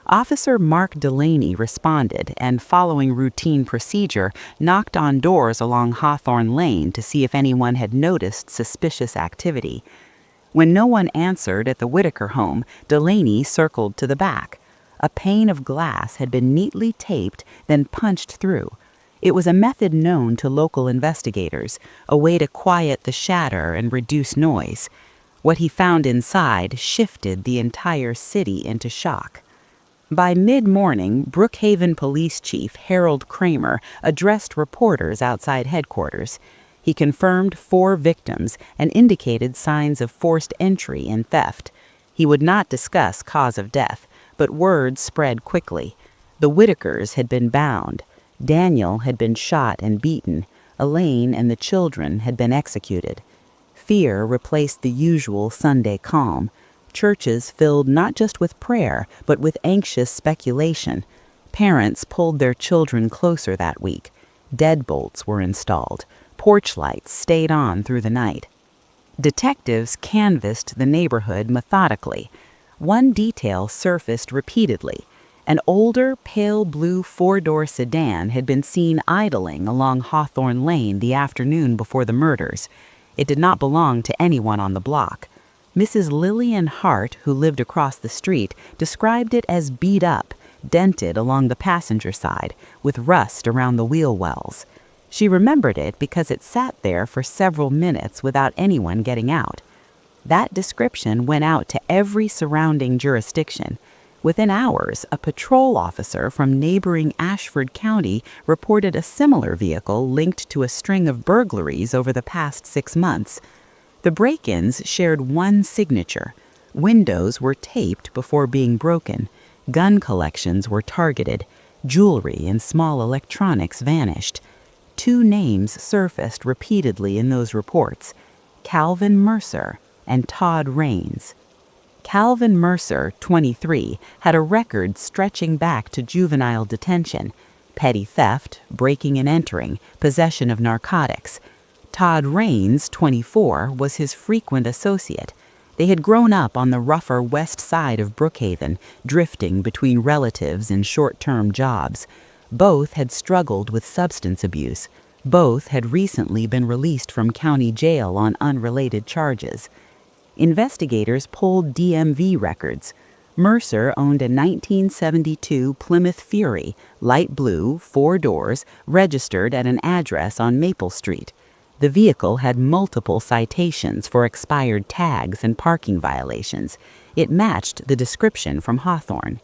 Officer Mark Delaney responded and, following routine procedure, knocked on doors along Hawthorne Lane to see if anyone had noticed suspicious activity. When no one answered at the Whitaker home, Delaney circled to the back. A pane of glass had been neatly taped, then punched through. It was a method known to local investigators, a way to quiet the shatter and reduce noise. What he found inside shifted the entire city into shock. By mid-morning, Brookhaven Police Chief Harold Kramer addressed reporters outside headquarters. He confirmed 4 victims and indicated signs of forced entry and theft. He would not discuss cause of death, but word spread quickly. The Whitakers had been bound. Daniel had been shot and beaten. Elaine and the children had been executed. Fear replaced the usual Sunday calm. Churches filled not just with prayer, but with anxious speculation. Parents pulled their children closer that week. Deadbolts were installed. Porch lights stayed on through the night. Detectives canvassed the neighborhood methodically. One detail surfaced repeatedly. An older, pale blue 4-door sedan had been seen idling along Hawthorne Lane the afternoon before the murders. It did not belong to anyone on the block. Mrs. Lillian Hart, who lived across the street, described it as beat up, dented along the passenger side, with rust around the wheel wells. She remembered it because it sat there for several minutes without anyone getting out. That description went out to every surrounding jurisdiction. Within hours, a patrol officer from neighboring Ashford County reported a similar vehicle linked to a string of burglaries over the past 6 months. The break-ins shared one signature. Windows were taped before being broken. Gun collections were targeted. Jewelry and small electronics vanished. 2 names surfaced repeatedly in those reports: Calvin Mercer and Todd Raines. Calvin Mercer, 23, had a record stretching back to juvenile detention: petty theft, breaking and entering, possession of narcotics. Todd Raines, 24, was his frequent associate. They had grown up on the rougher west side of Brookhaven, drifting between relatives and short-term jobs. Both had struggled with substance abuse. Both had recently been released from county jail on unrelated charges. Investigators pulled DMV records. Mercer owned a 1972 Plymouth Fury, light blue, 4 doors, registered at an address on Maple Street. The vehicle had multiple citations for expired tags and parking violations. It matched the description from Hawthorne.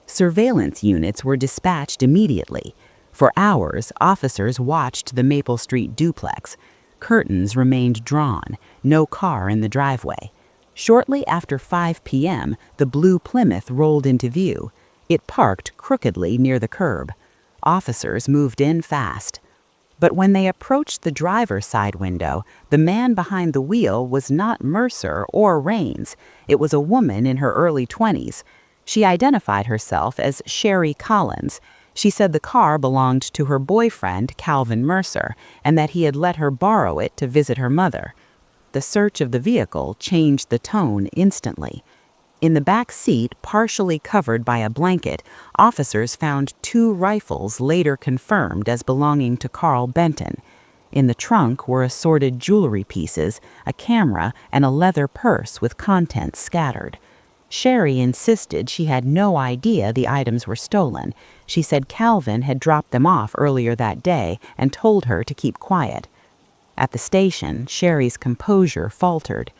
Surveillance units were dispatched immediately. For hours, officers watched the Maple Street duplex. Curtains remained drawn, no car in the driveway. Shortly after 5 p.m., the blue Plymouth rolled into view. It parked crookedly near the curb. Officers moved in fast. But when they approached the driver's side window, the man behind the wheel was not Mercer or Raines. It was a woman in her early 20s. She identified herself as Sherry Collins. She said the car belonged to her boyfriend, Calvin Mercer, and that he had let her borrow it to visit her mother. The search of the vehicle changed the tone instantly. In the back seat, partially covered by a blanket, officers found 2 rifles later confirmed as belonging to Carl Benton. In the trunk were assorted jewelry pieces, a camera, and a leather purse with contents scattered. Sherry insisted she had no idea the items were stolen. She said Calvin had dropped them off earlier that day and told her to keep quiet. At the station, Sherry's composure faltered.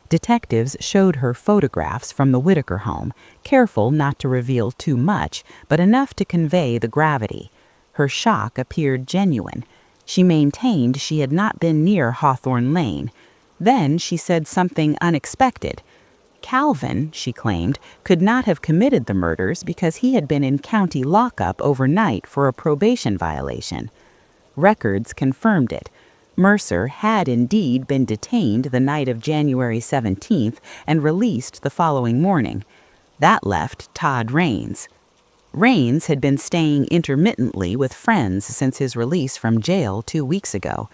Detectives showed her photographs from the Whitaker home, careful not to reveal too much, but enough to convey the gravity. Her shock appeared genuine. She maintained she had not been near Hawthorne Lane. Then she said something unexpected. Calvin, she claimed, could not have committed the murders because he had been in county lockup overnight for a probation violation. Records confirmed it. Mercer had indeed been detained the night of January 17th and released the following morning. That left Todd Raines. Raines had been staying intermittently with friends since his release from jail 2 weeks ago.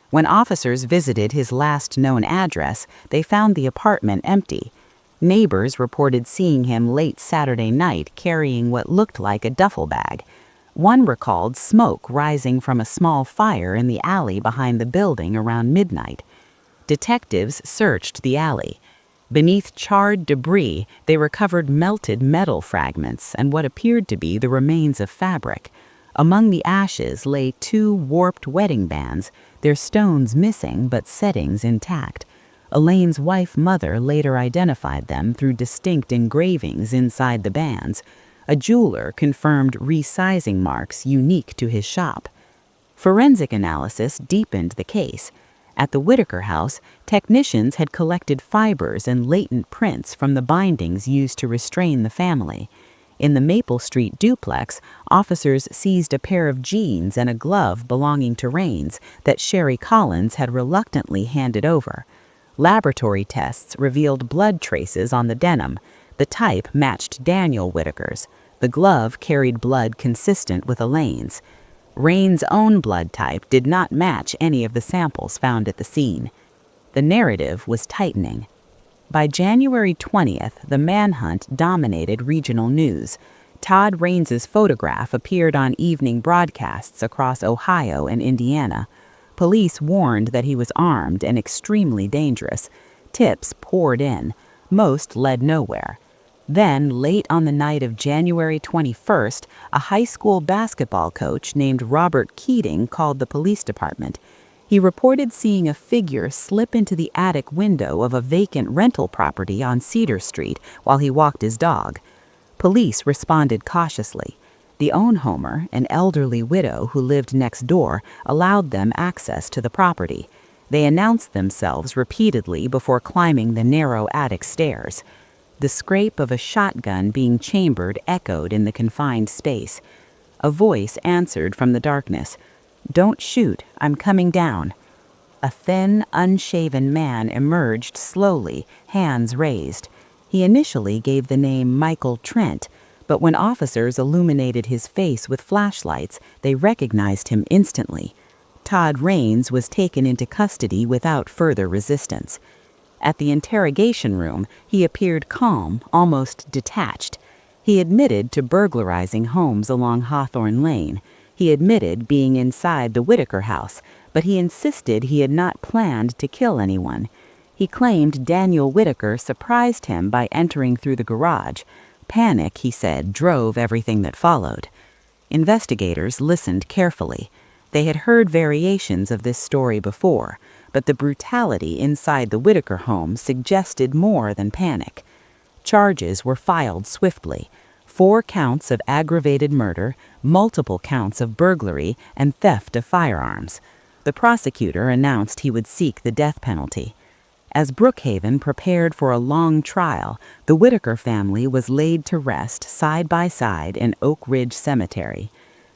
When officers visited his last known address, they found the apartment empty. Neighbors reported seeing him late Saturday night carrying what looked like a duffel bag. One recalled smoke rising from a small fire in the alley behind the building around midnight. Detectives searched the alley. Beneath charred debris, they recovered melted metal fragments and what appeared to be the remains of fabric. Among the ashes lay 2 warped wedding bands, their stones missing but settings intact. Elaine's wife-mother later identified them through distinct engravings inside the bands. A jeweler confirmed resizing marks unique to his shop. Forensic analysis deepened the case. At the Whitaker house, technicians had collected fibers and latent prints from the bindings used to restrain the family. In the Maple Street duplex, officers seized a pair of jeans and a glove belonging to Raines that Sherry Collins had reluctantly handed over. Laboratory tests revealed blood traces on the denim. The type matched Daniel Whitaker's. The glove carried blood consistent with Elaine's. Raines' own blood type did not match any of the samples found at the scene. The narrative was tightening. By January 20th, the manhunt dominated regional news. Todd Raines' photograph appeared on evening broadcasts across Ohio and Indiana. Police warned that he was armed and extremely dangerous. Tips poured in. Most led nowhere. Then, late on the night of January 21st, a high school basketball coach named Robert Keating called the police department. He reported seeing a figure slip into the attic window of a vacant rental property on Cedar Street while he walked his dog. Police responded cautiously. The owner, an elderly widow who lived next door, allowed them access to the property. They announced themselves repeatedly before climbing the narrow attic stairs. The scrape of a shotgun being chambered echoed in the confined space. A voice answered from the darkness. "Don't shoot, I'm coming down." A thin, unshaven man emerged slowly, hands raised. He initially gave the name Michael Trent, but when officers illuminated his face with flashlights, they recognized him instantly. Todd Raines was taken into custody without further resistance. At the interrogation room, he appeared calm, almost detached. He admitted to burglarizing homes along Hawthorne Lane. He admitted being inside the Whitaker house, but he insisted he had not planned to kill anyone. He claimed Daniel Whitaker surprised him by entering through the garage. Panic, he said, drove everything that followed. Investigators listened carefully. They had heard variations of this story before, but the brutality inside the Whitaker home suggested more than panic. Charges were filed swiftly. 4 counts of aggravated murder, multiple counts of burglary, and theft of firearms. The prosecutor announced he would seek the death penalty. As Brookhaven prepared for a long trial, the Whitaker family was laid to rest side by side in Oak Ridge Cemetery.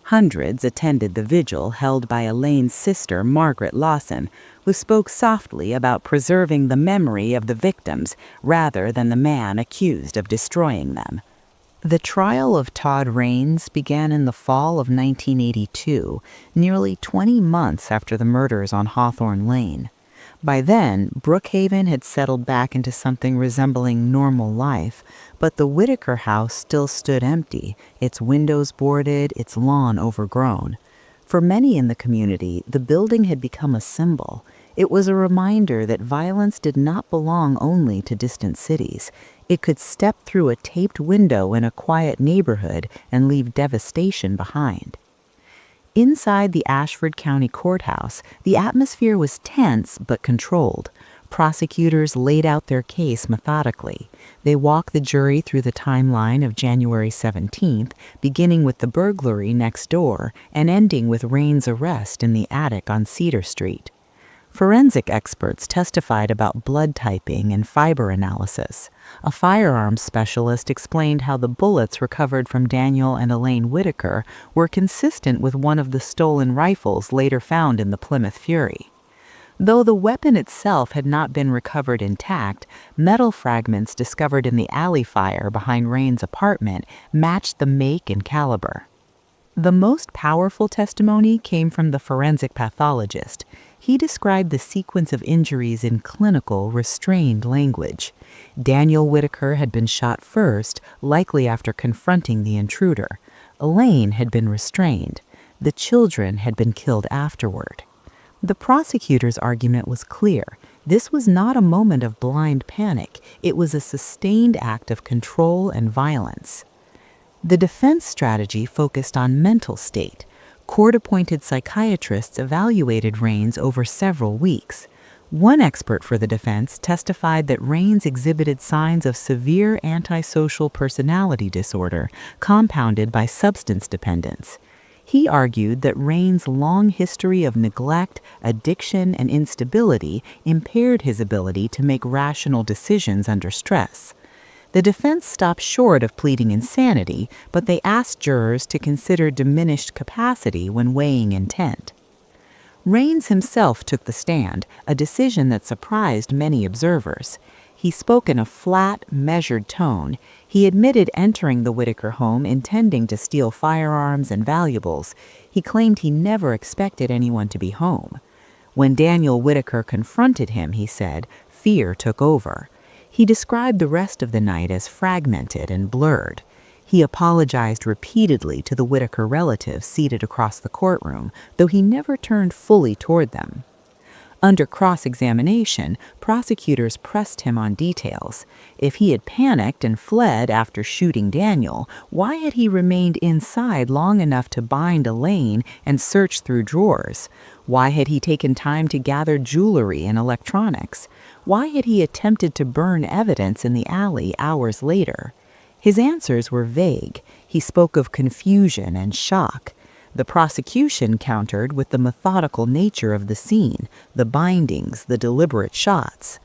Hundreds attended the vigil held by Elaine's sister, Margaret Lawson, who spoke softly about preserving the memory of the victims rather than the man accused of destroying them. The trial of Todd Raines began in the fall of 1982, nearly 20 months after the murders on Hawthorne Lane. By then, Brookhaven had settled back into something resembling normal life, but the Whitaker house still stood empty, its windows boarded, its lawn overgrown. For many in the community, the building had become a symbol. It was a reminder that violence did not belong only to distant cities. It could step through a taped window in a quiet neighborhood and leave devastation behind. Inside the Ashford County Courthouse, the atmosphere was tense but controlled. Prosecutors laid out their case methodically. They walked the jury through the timeline of January 17th, beginning with the burglary next door and ending with Raines' arrest in the attic on Cedar Street. Forensic experts testified about blood typing and fiber analysis. A firearms specialist explained how the bullets recovered from Daniel and Elaine Whitaker were consistent with one of the stolen rifles later found in the Plymouth Fury. Though the weapon itself had not been recovered intact, metal fragments discovered in the alley fire behind Raines' apartment matched the make and caliber. The most powerful testimony came from the forensic pathologist. He described the sequence of injuries in clinical, restrained language. Daniel Whitaker had been shot first, likely after confronting the intruder. Elaine had been restrained. The children had been killed afterward. The prosecutor's argument was clear. This was not a moment of blind panic. It was a sustained act of control and violence. The defense strategy focused on mental state. Court-appointed psychiatrists evaluated Raines over several weeks. One expert for the defense testified that Raines exhibited signs of severe antisocial personality disorder compounded by substance dependence. He argued that Raines' long history of neglect, addiction, and instability impaired his ability to make rational decisions under stress. The defense stopped short of pleading insanity, but they asked jurors to consider diminished capacity when weighing intent. Raines himself took the stand, a decision that surprised many observers. He spoke in a flat, measured tone. He admitted entering the Whitaker home intending to steal firearms and valuables. He claimed he never expected anyone to be home. When Daniel Whitaker confronted him, he said, fear took over. He described the rest of the night as fragmented and blurred. He apologized repeatedly to the Whitaker relatives seated across the courtroom, though he never turned fully toward them. Under cross-examination, prosecutors pressed him on details. If he had panicked and fled after shooting Daniel, why had he remained inside long enough to bind Elaine and search through drawers? Why had he taken time to gather jewelry and electronics? Why had he attempted to burn evidence in the alley hours later? His answers were vague. He spoke of confusion and shock. The prosecution countered with the methodical nature of the scene, the bindings, the deliberate shots.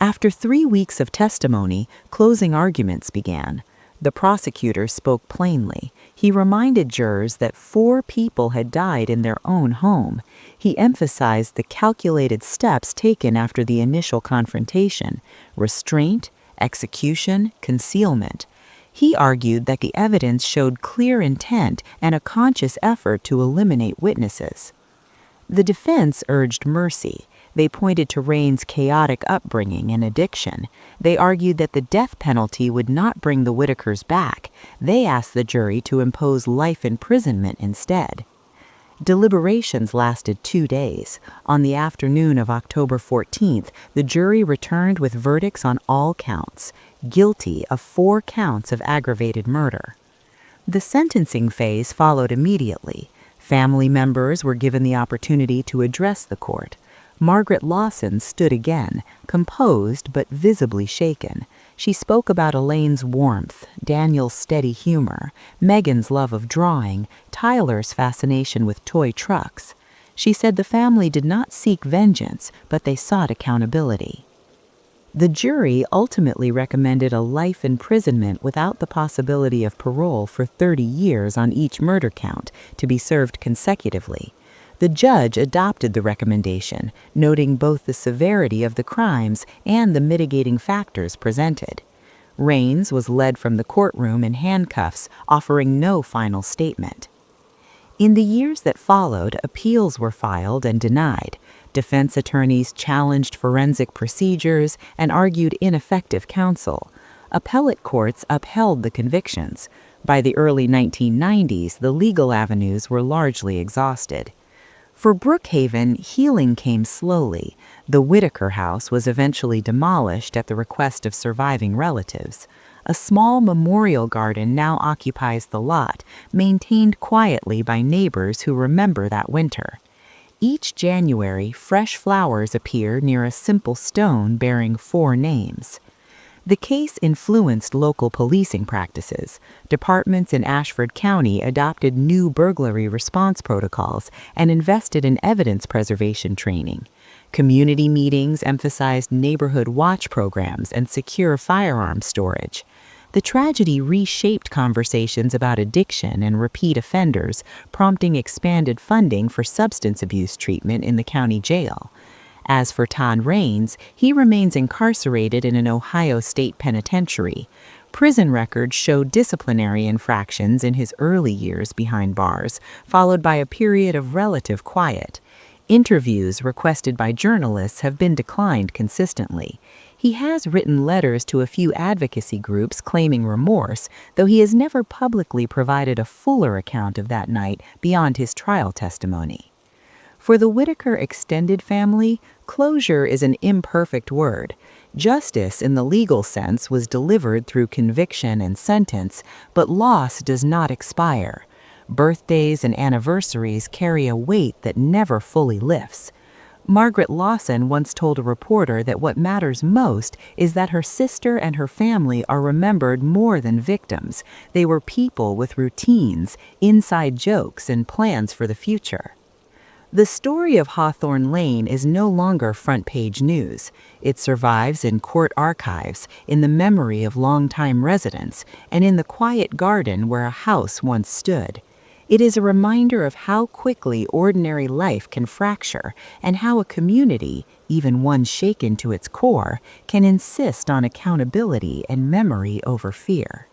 After 3 weeks of testimony, closing arguments began. The prosecutor spoke plainly. He reminded jurors that 4 people had died in their own home. He emphasized the calculated steps taken after the initial confrontation: restraint, execution, concealment. He argued that the evidence showed clear intent and a conscious effort to eliminate witnesses. The defense urged mercy. They pointed to Raines' chaotic upbringing and addiction. They argued that the death penalty would not bring the Whitakers back. They asked the jury to impose life imprisonment instead. Deliberations lasted 2 days. On the afternoon of October 14th, the jury returned with verdicts on all counts, guilty of 4 counts of aggravated murder. The sentencing phase followed immediately. Family members were given the opportunity to address the court. Margaret Lawson stood again, composed but visibly shaken. She spoke about Elaine's warmth, Daniel's steady humor, Megan's love of drawing, Tyler's fascination with toy trucks. She said the family did not seek vengeance, but they sought accountability. The jury ultimately recommended a life imprisonment without the possibility of parole for 30 years on each murder count, to be served consecutively. The judge adopted the recommendation, noting both the severity of the crimes and the mitigating factors presented. Raines was led from the courtroom in handcuffs, offering no final statement. In the years that followed, appeals were filed and denied. Defense attorneys challenged forensic procedures and argued ineffective counsel. Appellate courts upheld the convictions. By the early 1990s, the legal avenues were largely exhausted. For Brookhaven, healing came slowly. The Whitaker house was eventually demolished at the request of surviving relatives. A small memorial garden now occupies the lot, maintained quietly by neighbors who remember that winter. Each January, fresh flowers appear near a simple stone bearing 4 names. The case influenced local policing practices. Departments in Ashford County adopted new burglary response protocols and invested in evidence preservation training. Community meetings emphasized neighborhood watch programs and secure firearm storage. The tragedy reshaped conversations about addiction and repeat offenders, prompting expanded funding for substance abuse treatment in the county jail. As for Todd Raines, he remains incarcerated in an Ohio state penitentiary. Prison records show disciplinary infractions in his early years behind bars, followed by a period of relative quiet. Interviews requested by journalists have been declined consistently. He has written letters to a few advocacy groups claiming remorse, though he has never publicly provided a fuller account of that night beyond his trial testimony. For the Whitaker extended family, closure is an imperfect word. Justice in the legal sense was delivered through conviction and sentence, but loss does not expire. Birthdays and anniversaries carry a weight that never fully lifts. Margaret Lawson once told a reporter that what matters most is that her sister and her family are remembered more than victims. They were people with routines, inside jokes, and plans for the future. The story of Hawthorne Lane is no longer front-page news. It survives in court archives, in the memory of longtime residents, and in the quiet garden where a house once stood. It is a reminder of how quickly ordinary life can fracture, and how a community, even one shaken to its core, can insist on accountability and memory over fear.